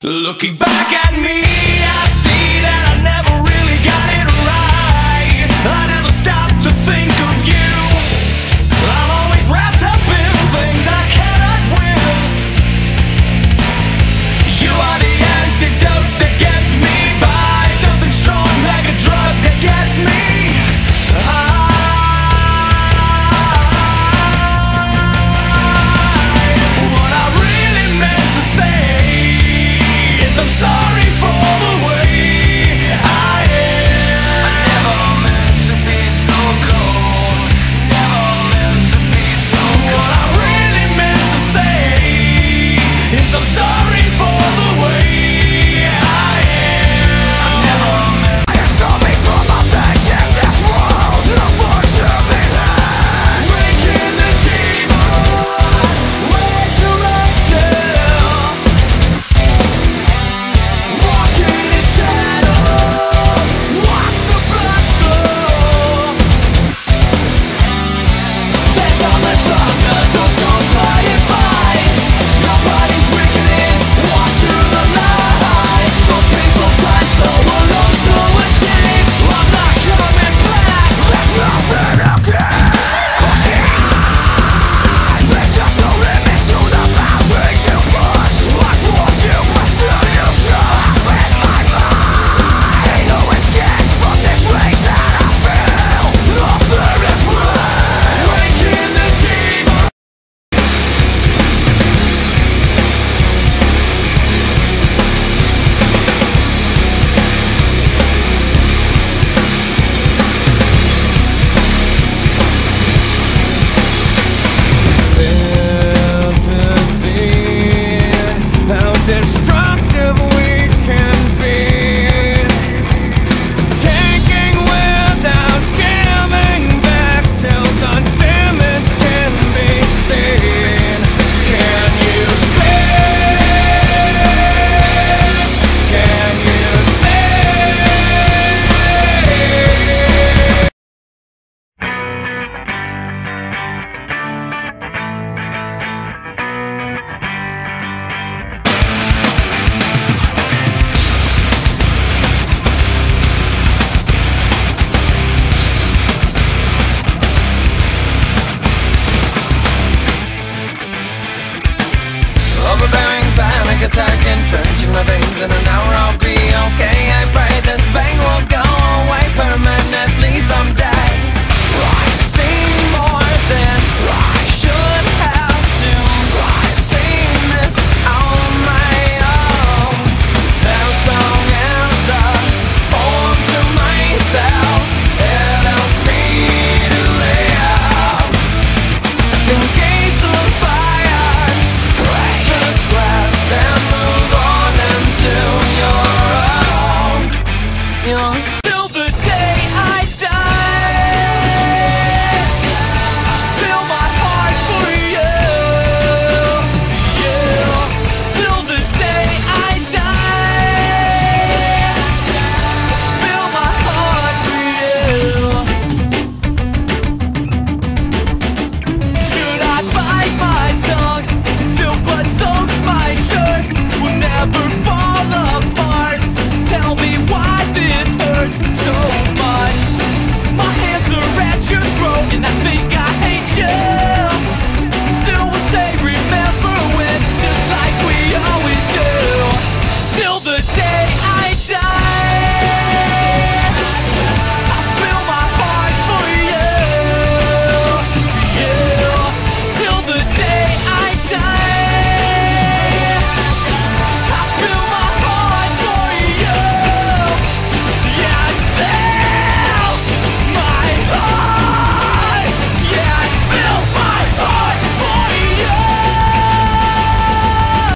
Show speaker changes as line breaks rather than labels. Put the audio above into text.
Looking back at me, I see that I never really got it right. I never stopped to think of you. I'm always wrapped up in things I cannot win. You are the antidote that gets me by, something strong like a drug that gets me high. What I really meant to say, I'm sorry for the way I am. I never meant to be so cold, never meant to be so cold. What I really meant to say is I'm sorry for the way I am. I never meant. You stole me from my thinking this world, you're forced to be there. Breaking the table, where'd you run to? Walking in shadows, watch the blood flow. There's not much longer, so don't try and fight. Your body's weakening, walk to the light. Those painful times, so alone, so ashamed. I'm not coming back, there's nothing again. There's just no limits to the boundaries you push. Like what you must do, you just in my mind. No escape from this rage that I feel. Nothing is real. Waking the demon. To see how destructive we can be, taking without giving back till the damage can be seen. Can you see? Can you see? Overbearing panic attack, entrenching my veins. In an hour I'll be okay.